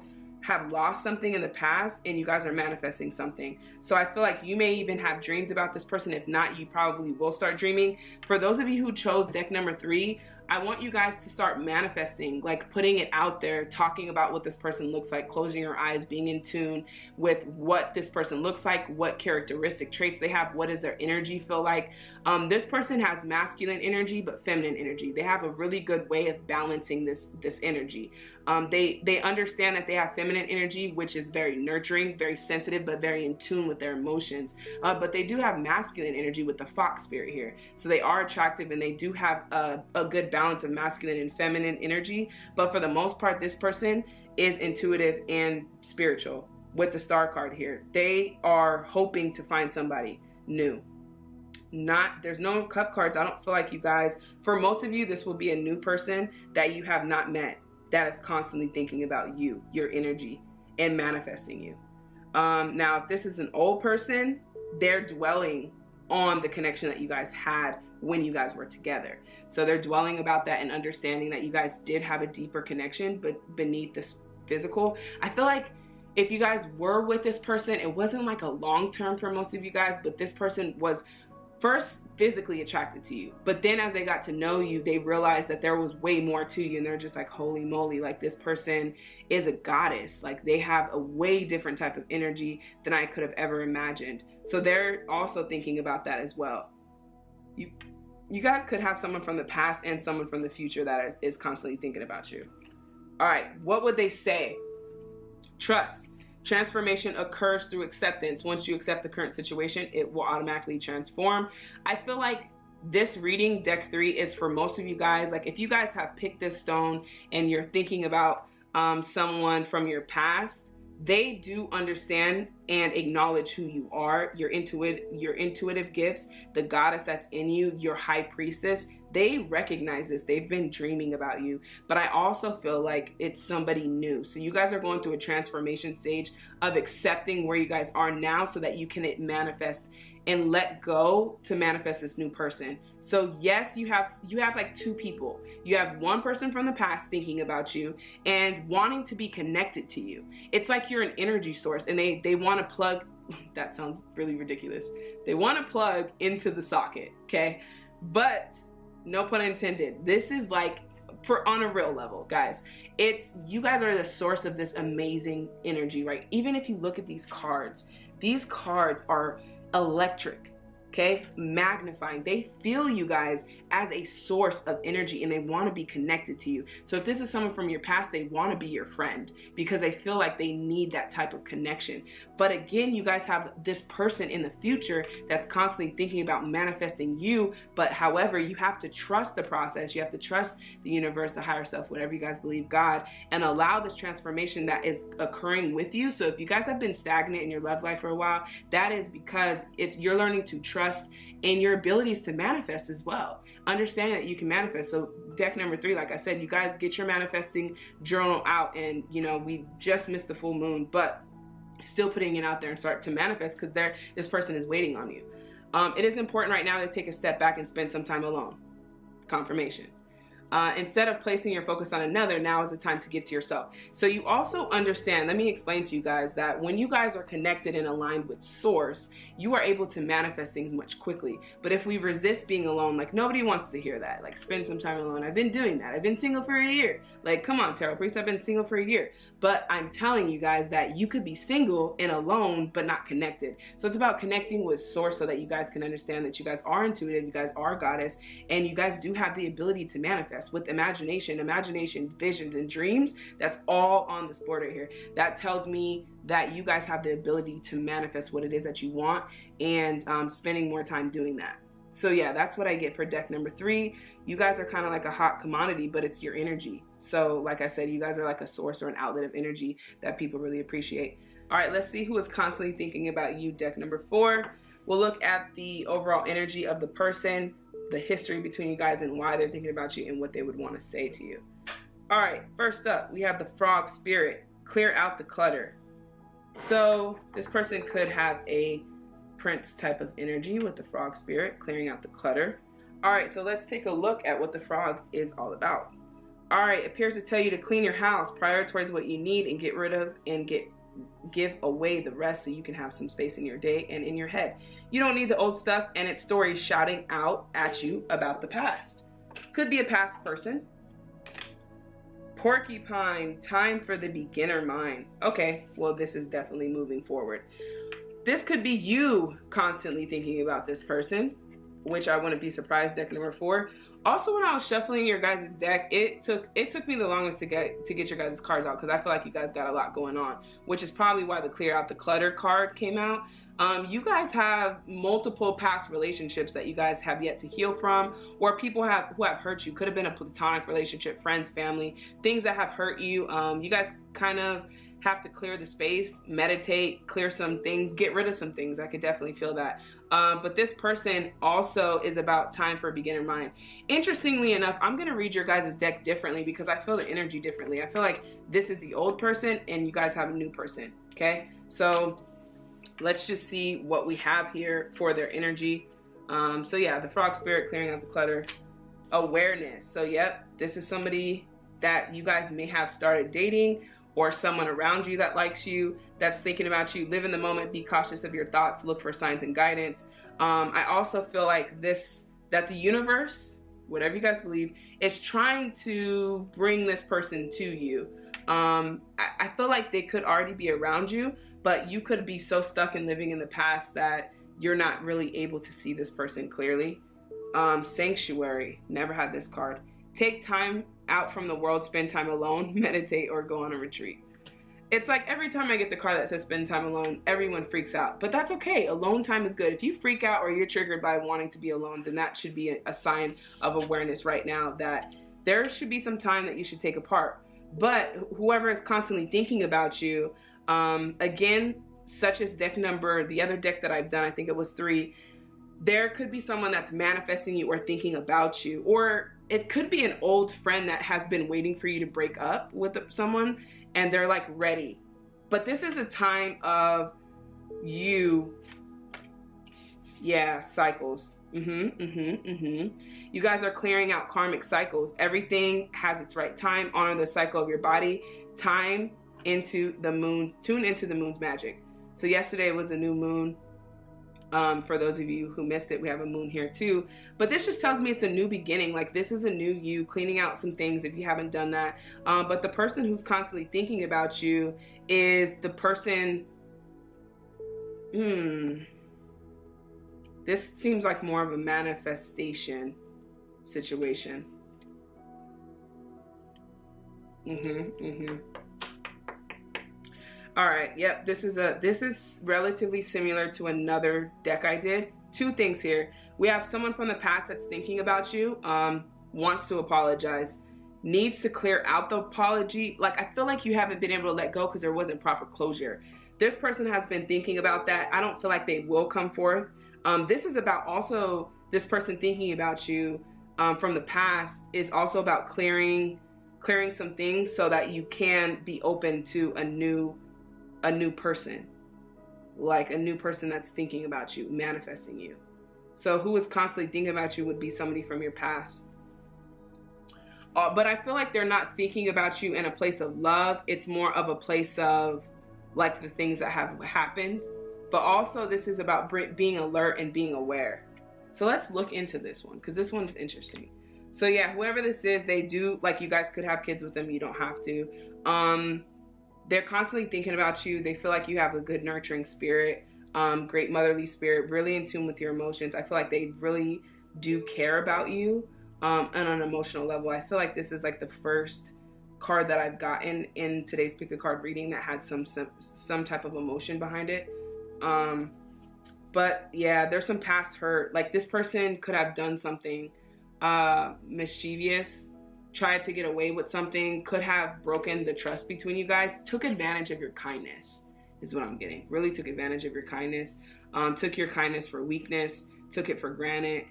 lost something in the past, and you guys are manifesting something. So I feel like you may even have dreamed about this person. If not, you probably will start dreaming. For those of you who chose deck number 3, I want you guys to start manifesting, like putting it out there, talking about what this person looks like, closing your eyes, being in tune with what this person looks like, what characteristic traits they have, what does their energy feel like. This person has masculine energy but feminine energy. They have a really good way of balancing this energy. They understand that they have feminine energy, which is very nurturing, very sensitive, but very in tune with their emotions. But they do have masculine energy with the fox spirit here. So they are attractive and they do have a good balance of masculine and feminine energy. But for the most part, this person is intuitive and spiritual with the star card here. They are hoping to find somebody new. There's no cup cards. I don't feel like you guys, for most of you, this will be a new person that you have not met, that is constantly thinking about you, your energy, and manifesting you. Now, if this is an old person, they're dwelling on the connection that you guys had when you guys were together. So they're dwelling about that and understanding that you guys did have a deeper connection, but beneath this physical. I feel like if you guys were with this person, it wasn't like a long term for most of you guys, but this person was first physically attracted to you, but then as they got to know you, they realized that there was way more to you, and they're just like, holy moly, like this person is a goddess. Like they have a way different type of energy than I could have ever imagined. So they're also thinking about that as well. You guys could have someone from the past and someone from the future that is constantly thinking about you. All right, what would they say? Trust. Transformation occurs through acceptance. Once you accept the current situation, it will automatically transform. I feel like this reading, deck 3, is for most of you guys. Like if you guys have picked this stone and you're thinking about someone from your past, they do understand and acknowledge who you are, your intuitive gifts, the goddess that's in you, your high priestess. They recognize this. They've been dreaming about you. But I also feel like it's somebody new. So you guys are going through a transformation stage of accepting where you guys are now so that you can manifest and let go to manifest this new person. So yes, you have like two people. You have one person from the past thinking about you and wanting to be connected to you. It's like you're an energy source and they want to plug, that sounds really ridiculous. They want to plug into the socket, okay? But no pun intended. This is like on a real level, guys. You guys are the source of this amazing energy, right? Even if you look at these cards are electric, okay? Magnifying. They feel you guys as a source of energy and they want to be connected to you. So if this is someone from your past, they want to be your friend because they feel like they need that type of connection. But again, you guys have this person in the future that's constantly thinking about manifesting you. But however, you have to trust the process. You have to trust the universe, the higher self, whatever you guys believe, God, and allow this transformation that is occurring with you. So if you guys have been stagnant in your love life for a while, that is because you're learning to trust in your abilities to manifest as well. Understanding that you can manifest. So deck number 3, like I said, you guys get your manifesting journal out, and we just missed the full moon, but still putting it out there and start to manifest because this person is waiting on you. It is important right now to take a step back and spend some time alone. Confirmation. Instead of placing your focus on another, now is the time to give to yourself. So you also understand, let me explain to you guys that when you guys are connected and aligned with source, you are able to manifest things much quickly. But if we resist being alone, like nobody wants to hear that, like spend some time alone. I've been doing that. I've been single for a year. Like, come on, Tarot Priest, I've been single for a year. But I'm telling you guys that you could be single and alone, but not connected. So it's about connecting with source so that you guys can understand that you guys are intuitive, you guys are goddess, and you guys do have the ability to manifest with imagination, visions, and dreams. That's all on this board right here. That tells me that you guys have the ability to manifest what it is that you want, and spending more time doing that. So yeah, that's what I get for deck number 3. You guys are kind of like a hot commodity, but it's your energy. So like I said, you guys are like a source or an outlet of energy that people really appreciate. All right, let's see who is constantly thinking about you, deck number 4. We'll look at the overall energy of the person, the history between you guys, and why they're thinking about you and what they would want to say to you. All right, first up, we have the frog spirit. Clear out the clutter. So this person could have a Prince type of energy with the frog spirit, clearing out the clutter. All right, so let's take a look at what the frog is all about. All right, it appears to tell you to clean your house, prioritize what you need, and get rid of and give away the rest so you can have some space in your day and in your head. You don't need the old stuff and its stories shouting out at you about the past. Could be a past person. Porcupine, time for the beginner mind. Okay, well, this is definitely moving forward. This could be you constantly thinking about this person, which I wouldn't be surprised, deck number 4. Also, when I was shuffling your guys' deck, it took me the longest to get your guys' cards out, because I feel like you guys got a lot going on, which is probably why the clear out the clutter card came out. You guys have multiple past relationships that you guys have yet to heal from, or people who have hurt you. Could have been a platonic relationship, friends, family, things that have hurt you. You guys kind of have to clear the space, meditate, clear some things, get rid of some things. I could definitely feel that. But this person also is about time for a beginner mind. Interestingly enough, I'm going to read your guys' deck differently because I feel the energy differently. I feel like this is the old person and you guys have a new person. Okay, so let's just see what we have here for their energy. So yeah, the frog spirit, clearing out the clutter, awareness. So yep, this is somebody that you guys may have started dating, or someone around you that likes you, that's thinking about you. Live in the moment, be cautious of your thoughts, look for signs and guidance. I also feel like that the universe, whatever you guys believe, is trying to bring this person to you. I feel like they could already be around you, but you could be so stuck in living in the past that you're not really able to see this person clearly. Sanctuary, never had this card. Take time out from the world, spend time alone, meditate, or go on a retreat. It's like every time I get the card that says spend time alone, everyone freaks out, but that's okay. Alone time is good. If you freak out or you're triggered by wanting to be alone, then that should be a sign of awareness right now that there should be some time that you should take apart. But whoever is constantly thinking about you, again, such as the other deck that I've done, I think it was 3, there could be someone that's manifesting you or thinking about you, or it could be an old friend that has been waiting for you to break up with someone and they're like ready. But this is a time of you, yeah, cycles. You guys are clearing out karmic cycles. Everything has its right time. Honor the cycle of your body. Time into the moon, tune into the moon's magic. So yesterday was the new moon. For those of you who missed it, we have a moon here too. But this just tells me it's a new beginning. Like this is a new you, cleaning out some things if you haven't done that. But the person who's constantly thinking about you is the person. This seems like more of a manifestation situation. All right, yep, this is relatively similar to another deck I did. 2 things here. We have someone from the past that's thinking about you, wants to apologize, needs to clear out the apology. Like, I feel like you haven't been able to let go because there wasn't proper closure. This person has been thinking about that. I don't feel like they will come forth. This is about also this person thinking about you from the past is also about clearing some things so that you can be open to a new person, like a new person that's thinking about you, manifesting you. So who is constantly thinking about you would be somebody from your past. But I feel like they're not thinking about you in a place of love. It's more of a place of like the things that have happened. But also this is about being alert and being aware. So let's look into this one because this one's interesting. So yeah, whoever this is, they do, like, you guys could have kids with them. You don't have to. They're constantly thinking about you. They feel like you have a good nurturing spirit, great motherly spirit, really in tune with your emotions. I feel like they really do care about you on an emotional level. I feel like this is like the first card that I've gotten in today's pick a card reading that had some type of emotion behind it. But yeah, there's some past hurt. Like this person could have done something mischievous, tried to get away with something, could have broken the trust between you guys, took advantage of your kindness is what I'm getting. Really took advantage of your kindness, took your kindness for weakness, took it for granted.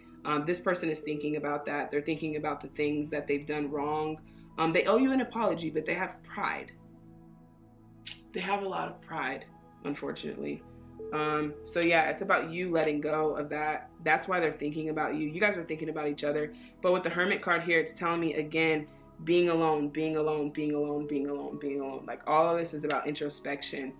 This person is thinking about that. They're thinking about the things that they've done wrong. They owe you an apology, but they have pride. They have a lot of pride, unfortunately. So yeah, it's about you letting go of that. That's why they're thinking about you. You guys are thinking about each other. But with the Hermit card here, it's telling me again, being alone, being alone, being alone, being alone, being alone. Like all of this is about introspection.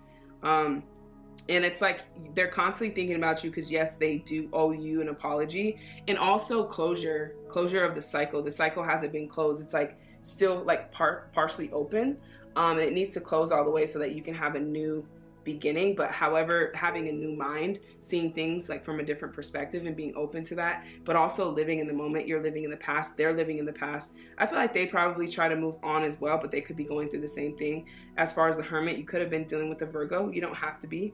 And it's like they're constantly thinking about you because yes, they do owe you an apology, and also closure of the cycle. The cycle hasn't been closed. It's like still like partially open. It needs to close all the way so that you can have a new beginning. But however, having a new mind, seeing things like from a different perspective and being open to that, but also living in the moment. You're living in the past, they're living in the past. I feel like they probably try to move on as well, but they could be going through the same thing. As far as the Hermit, you could have been dealing with a Virgo. You don't have to be.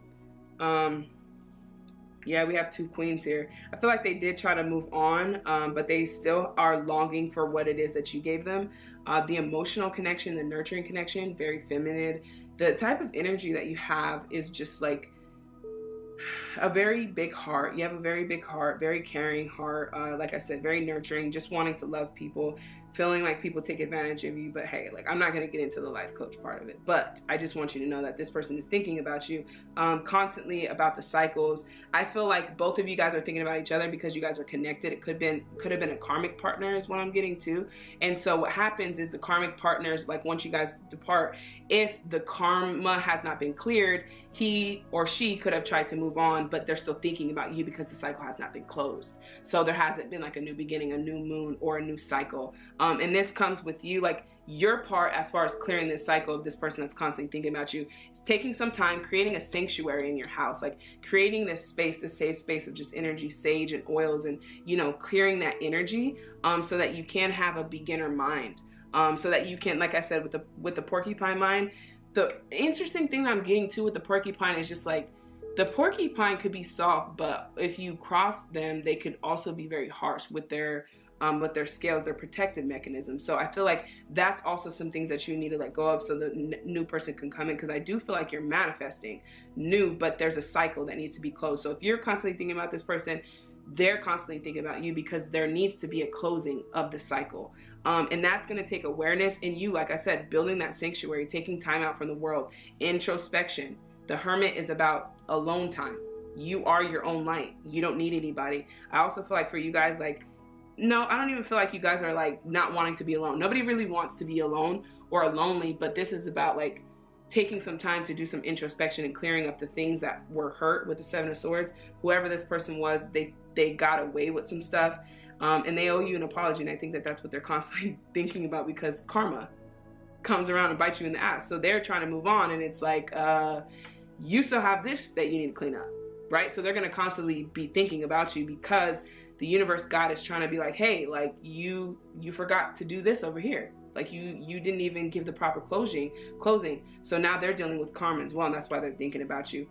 Yeah, we have two queens here. I feel like they did try to move on, but they still are longing for what it is that you gave them. The emotional connection, the nurturing connection, very feminine. The type of energy that you have is just like a very big heart. You have a very big heart, very caring heart. Like I said, very nurturing, just wanting to love people, feeling like people take advantage of you. But hey, like, I'm not going to get into the life coach part of it, but I just want you to know that this person is thinking about you constantly, about the cycles. I feel like both of you guys are thinking about each other because you guys are connected. It could have been a karmic partner is what I'm getting to. And so what happens is the karmic partners, like once you guys depart, if the karma has not been cleared, he or she could have tried to move on, but they're still thinking about you because the cycle has not been closed. So there hasn't been like a new beginning, a new moon, or a new cycle. And this comes with you, like your part as far as clearing this cycle of this person that's constantly thinking about you is taking some time, creating a sanctuary in your house, like creating this space, this safe space of just energy, sage and oils, and, you know, clearing that energy so that you can have a beginner mind. So that you can, like I said, with the porcupine mind, the interesting thing that I'm getting to with the porcupine is just like the porcupine could be soft, but if you cross them, they could also be very harsh with their scales, their protective mechanism. So I feel like that's also some things that you need to let go of so the new person can come in, because I do feel like you're manifesting new, but there's a cycle that needs to be closed. So if you're constantly thinking about this person, they're constantly thinking about you because there needs to be a closing of the cycle. And that's going to take awareness in you, like I said, building that sanctuary, taking time out from the world, introspection. The Hermit is about alone time. You are your own light. You don't need anybody. I also feel like for you guys, like, no, I don't even feel like you guys are like not wanting to be alone. Nobody really wants to be alone or lonely, but this is about like taking some time to do some introspection and clearing up the things that were hurt with the Seven of Swords. Whoever this person was, they got away with some stuff. And they owe you an apology, and I think that that's what they're constantly thinking about because karma comes around and bites you in the ass. So they're trying to move on, and it's like, you still have this that you need to clean up, right? So they're going to constantly be thinking about you because the universe God is trying to be like, hey, like you forgot to do this over here. Like you didn't even give the proper closing. So now they're dealing with karma as well, and that's why they're thinking about you.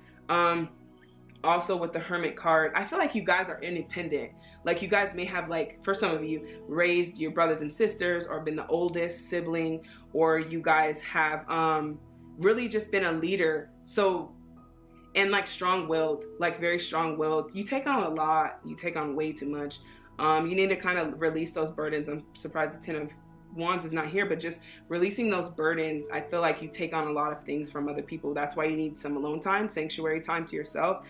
Also with the Hermit card, I feel like you guys are independent. Like you guys may have, like, for some of you, raised your brothers and sisters or been the oldest sibling, or you guys have really just been a leader. So, and like strong-willed, like very strong-willed. You take on a lot. You take on way too much. You need to kind of release those burdens. I'm surprised the Ten of Wands is not here, but just releasing those burdens. I feel like you take on a lot of things from other people. That's why you need some alone time, sanctuary time to yourself.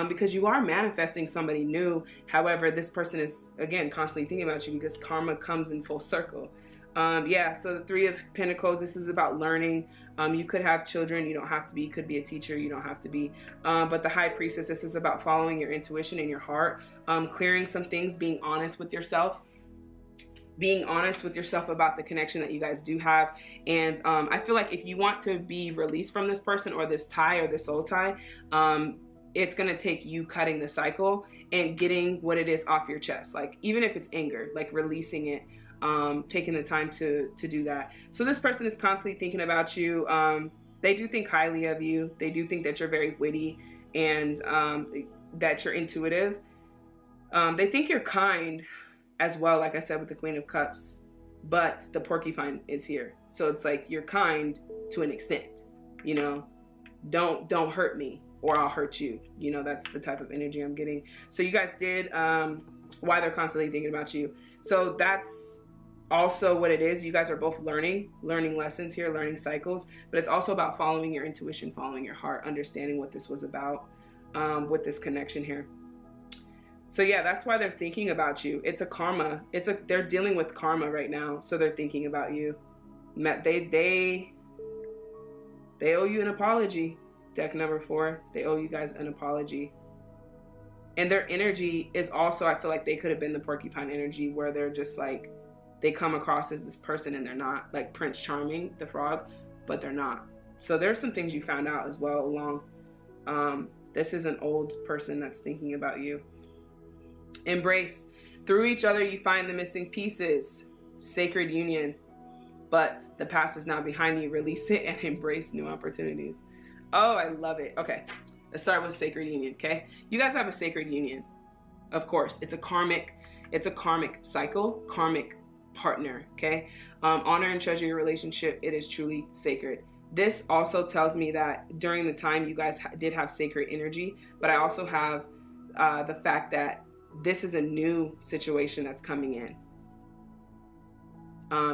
Because you are manifesting somebody new. However, this person is, again, constantly thinking about you because karma comes in full circle. Yeah, so the Three of Pentacles, this is about learning. You could have children, you don't have to be. You could be a teacher, you don't have to be. But the High Priestess, this is about following your intuition and your heart, clearing some things, being honest with yourself. Being honest with yourself about the connection that you guys do have. And I feel like if you want to be released from this person or this tie or this soul tie, it's going to take you cutting the cycle and getting what it is off your chest. Like, even if it's anger, like releasing it, taking the time to do that. So this person is constantly thinking about you. They do think highly of you. They do think that you're very witty and that you're intuitive. They think you're kind as well, like I said, with the Queen of Cups, but the porcupine is here. So it's like, you're kind to an extent, you know, don't hurt me or I'll hurt you. You know, that's the type of energy I'm getting. So you guys did, why they're constantly thinking about you. So that's also what it is. You guys are both learning lessons here, learning cycles, but it's also about following your intuition, following your heart, understanding what this was about with this connection here. So yeah, that's why they're thinking about you. It's a karma. They're dealing with karma right now. So they're thinking about you. They owe you an apology. deck number 4, they owe you guys an apology. And their energy is also, I feel like they could have been the porcupine energy, where they're just like, they come across as this person and they're not, like Prince Charming, the frog, but they're not. So there's some things you found out as well along. This is an old person that's thinking about you. Embrace. Through each other, you find the missing pieces. Sacred union. But the past is now behind you. Release it and embrace new opportunities. Oh, I love it. Okay, let's start with sacred union, okay? You guys have a sacred union. Of course, it's a karmic cycle, karmic partner, okay? Honor and treasure your relationship. It is truly sacred. This also tells me that during the time you guys did have sacred energy, but I also have the fact that this is a new situation that's coming in.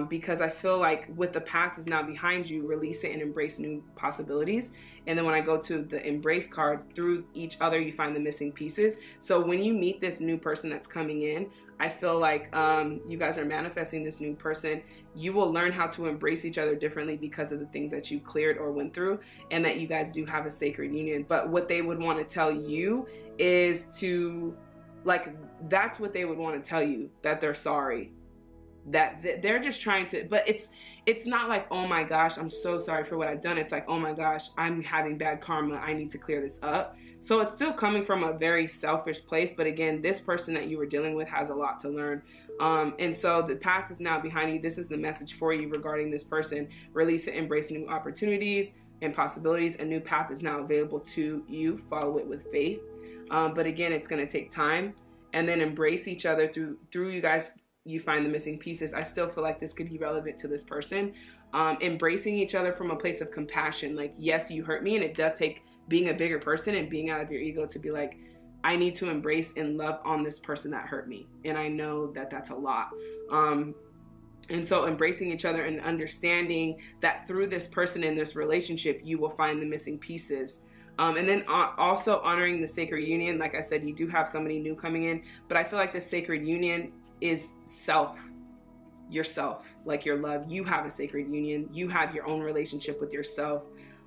Because I feel like with the past is now behind you, release it and embrace new possibilities. And then when I go to the embrace card, through each other, you find the missing pieces. So when you meet this new person that's coming in, I feel like you guys are manifesting this new person. You will learn how to embrace each other differently because of the things that you cleared or went through, and that you guys do have a sacred union. But what they would want to tell you is to, like, that's what they would want to tell you, that they're sorry. That they're just trying to, but it's not like, oh my gosh, I'm so sorry for what I've done. It's like, oh my gosh, I'm having bad karma, I need to clear this up. So it's still coming from a very selfish place, but again, this person that you were dealing with has a lot to learn. And so the past is now behind you. This is the message for you regarding this person. Release it, embrace new opportunities and possibilities. A new path is now available to you. Follow it with faith. But again, it's going to take time. And then embrace each other through you guys. You find the missing pieces. I still feel like this could be relevant to this person. Embracing each other from a place of compassion. Like, yes, you hurt me, and it does take being a bigger person and being out of your ego to be like, I need to embrace and love on this person that hurt me. And I know that that's a lot. And so embracing each other and understanding that through this person in this relationship, you will find the missing pieces. And then also honoring the sacred union. Like I said, you do have somebody new coming in, but I feel like the sacred union is yourself, like your love. You have a sacred union. You have your own relationship with yourself.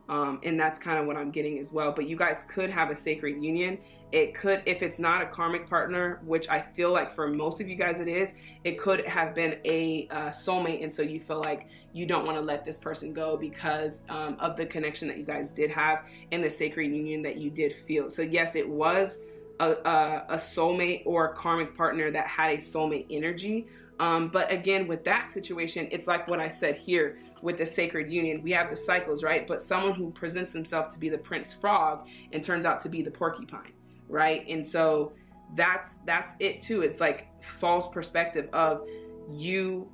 And that's kind of what I'm getting as well. But you guys could have a sacred union. It could, if it's not a karmic partner, which I feel like for most of you guys it is, it could have been a soulmate. And so you feel like you don't want to let this person go because of the connection that you guys did have and the sacred union that you did feel. So yes, it was a soulmate or a karmic partner that had a soulmate energy. But again, with that situation, it's like what I said here with the sacred union. We have the cycles, right? But someone who presents themselves to be the prince frog and turns out to be the porcupine, right? And so that's it too. It's like false perspective of you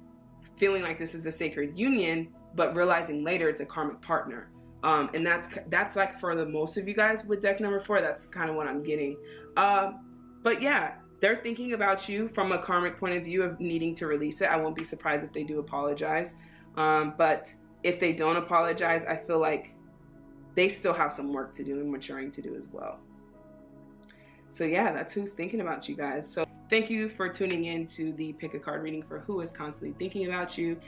feeling like this is a sacred union, but realizing later it's a karmic partner. And that's like for the most of you guys with deck number 4, that's kind of what I'm getting. But yeah, they're thinking about you from a karmic point of view of needing to release it. I won't be surprised if they do apologize. But if they don't apologize, I feel like they still have some work to do and maturing to do as well. So yeah, that's who's thinking about you guys. So thank you for tuning in to the Pick a Card reading for who is constantly thinking about you.